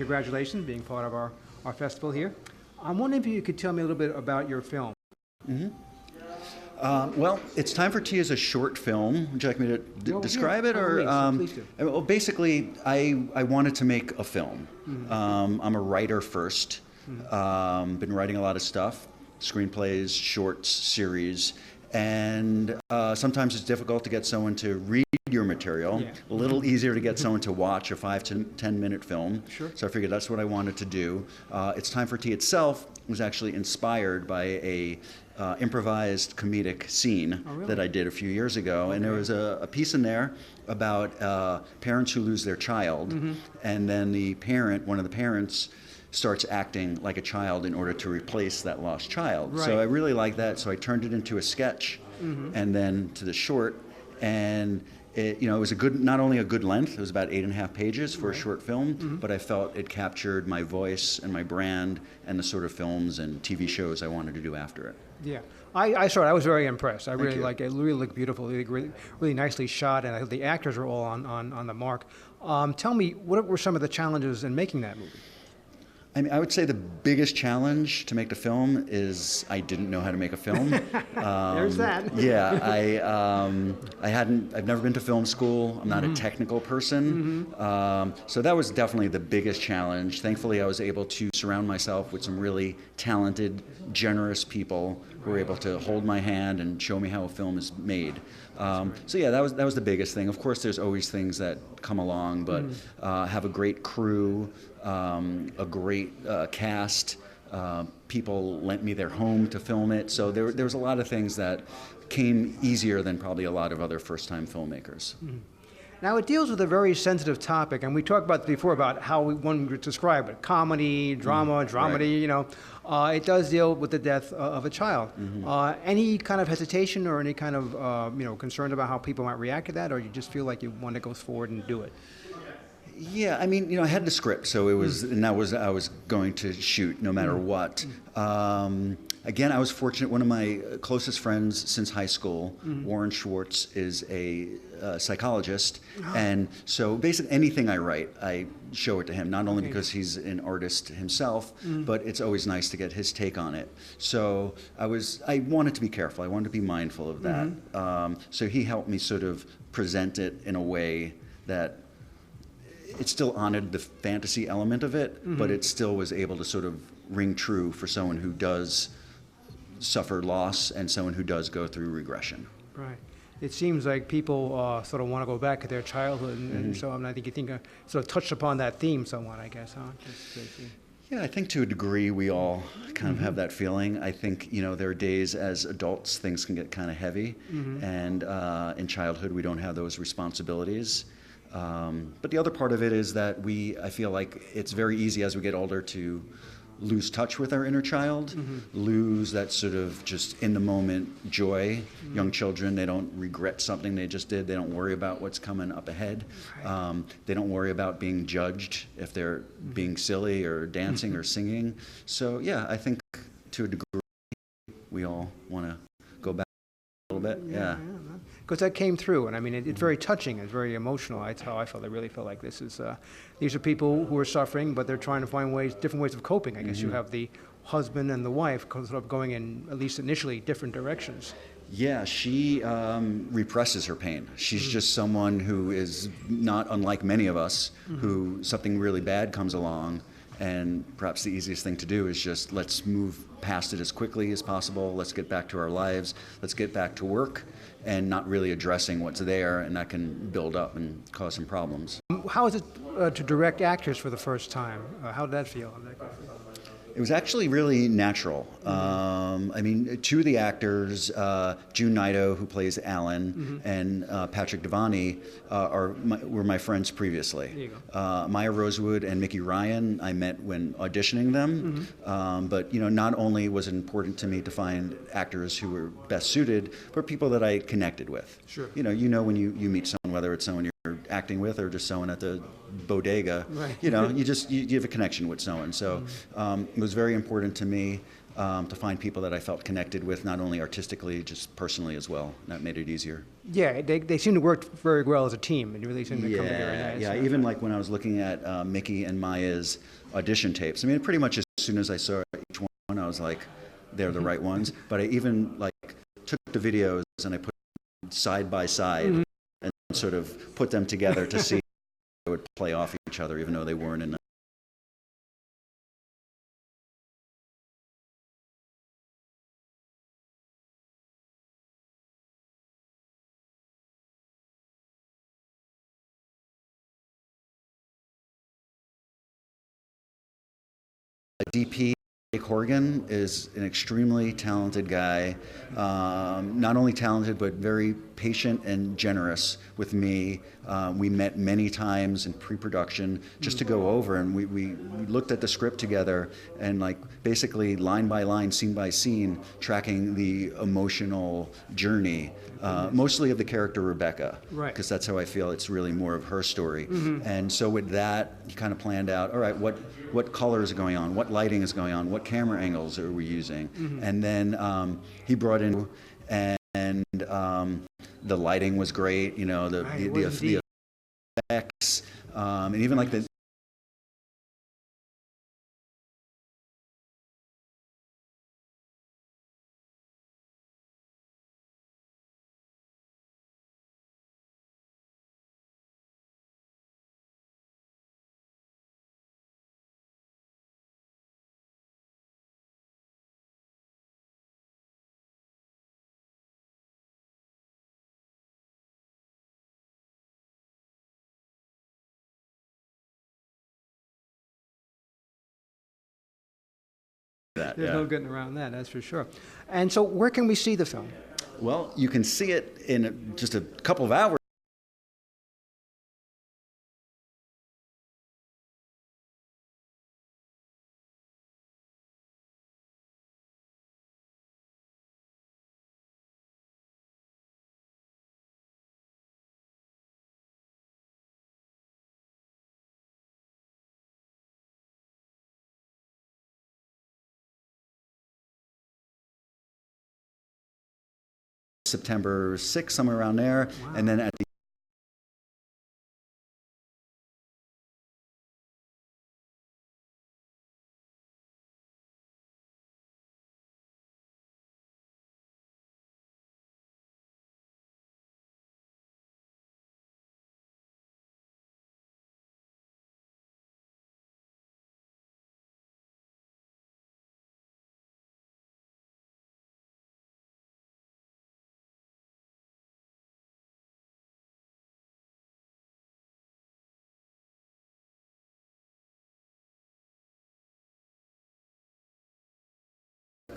Congratulations being part of our festival here. I'm wondering if you could tell me a little bit about your film. Well, It's Time for Tea is a short film. Would you like me to describe it? Or please do. Well, basically, I wanted to make a film. I'm a writer first. Been writing a lot of stuff, screenplays, shorts, series, and sometimes it's difficult to get someone to read your material. Yeah. A little easier to get someone to watch a 5 to 10 minute film. Sure. So I figured that's what I wanted to do. It's Time for Tea itself was actually inspired by a improvised comedic scene that I did a few years ago. And there was a piece in there about parents who lose their child, and then one of the parents starts acting like a child in order to replace that lost child. Right. So I really like that, so I turned it into a sketch and then to the short, and it was not only a good length, it was about 8.5 pages for a short film, but I felt it captured my voice and my brand and the sort of films and TV shows I wanted to do after it. Yeah, I saw it. I was very impressed. I really you. like it. It really looked beautiful, really nicely shot, and the actors were all on the mark. Tell me, what were some of the challenges in making that movie? I mean, I would say the biggest challenge to make the film is I didn't know how to make a film. There's that. Yeah, I've never been to film school. I'm not a technical person. So that was definitely the biggest challenge. Thankfully, I was able to surround myself with some really talented, generous people who were able to hold my hand and show me how a film is made. So yeah, that was the biggest thing. Of course, there's always things that come along, but have a great crew, a great cast. People lent me their home to film it. So there was a lot of things that came easier than probably a lot of other first-time filmmakers. Now, it deals with a very sensitive topic, and we talked about before about how one would describe it: comedy, drama, dramedy. Right. It does deal with the death of a child. Any kind of hesitation or any kind of concern about how people might react to that, or you just feel like you want to go forward and do it? Yeah, I mean, I had the script, so it was, and I was going to shoot no matter what. Again, I was fortunate. One of my closest friends since high school, Warren Schwartz, is a psychologist, and so basically anything I write, I show it to him. Not only because he's an artist himself, but it's always nice to get his take on it. So I wanted to be careful. I wanted to be mindful of that. So he helped me sort of present it in a way that it still honored the fantasy element of it, but it still was able to sort of ring true for someone who does suffer loss and someone who does go through regression. Right. It seems like people sort of want to go back to their childhood, and so I think you think sort of touched upon that theme somewhat, I guess, huh? Yeah, I think to a degree we all kind of have that feeling. I think, there are days as adults things can get kind of heavy, and in childhood we don't have those responsibilities. But the other part of it is that I feel like it's very easy as we get older to lose touch with our inner child, lose that sort of just in the moment joy. Young children, they don't regret something they just did. They don't worry about what's coming up ahead. They don't worry about being judged if they're being silly or dancing or singing. So yeah, I think to a degree we all want to go back a little bit. Yeah. Because that came through, and I mean, it's very touching. It's very emotional. That's how I felt. I really felt like these are people who are suffering, but they're trying to find different ways of coping. I guess you have the husband and the wife sort of going in, at least initially, different directions. Yeah, she represses her pain. She's just someone who is not unlike many of us, who something really bad comes along, and perhaps the easiest thing to do is just let's move past it as quickly as possible. Let's get back to our lives. Let's get back to work, and not really addressing what's there, and that can build up and cause some problems. How is it to direct actors for the first time? How did that feel? It was actually really natural. I mean, two of the actors, June Naito, who plays Alan, and Patrick Devani, were my friends previously. There you go. Maya Rosewood and Mickey Ryan, I met when auditioning them. But not only was it important to me to find actors who were best suited, but people that I connected with. Sure. When you meet someone, whether it's someone you're acting with or just someone at the bodega, right. you have a connection with someone. So it was very important to me. to find people that I felt connected with, not only artistically, just personally as well. That made it easier. Yeah, they seem to work very well as a team, and really seem to come together. Yeah. Even like when I was looking at Mickey and Maya's audition tapes, I mean, pretty much as soon as I saw each one, I was like, they're the right ones. But I even like took the videos and I put them side by side and sort of put them together to see how they would play off each other, even though they weren't in. DP Jake Horgan is an extremely talented guy, not only talented but very patient and generous with me. We met many times in pre-production just to go over, and we looked at the script together and like basically line by line, scene by scene, tracking the emotional journey, mostly of the character Rebecca, right? Because that's how I feel. It's really more of her story. And so with that, he kind of planned out, all right, what colors are going on, what lighting is going on, what camera angles are we using, and then he brought in and the lighting was great, you know, the effects, and even like the that. There's no getting around that, that's for sure. And so where can we see the film? Well, you can see it in just a couple of hours. September 6th, somewhere around there, and then at the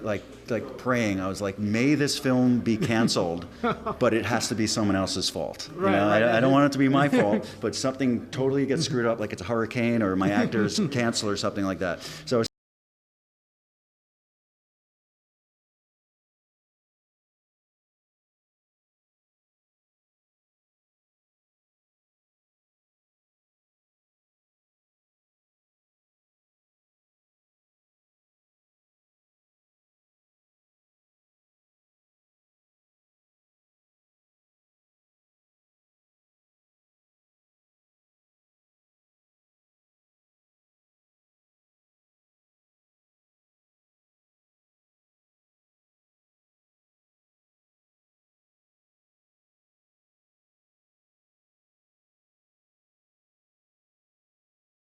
like praying. I was like, may this film be canceled, but it has to be someone else's fault. You know, I don't want it to be my fault, but something totally gets screwed up, like it's a hurricane or my actors cancel or something like that. So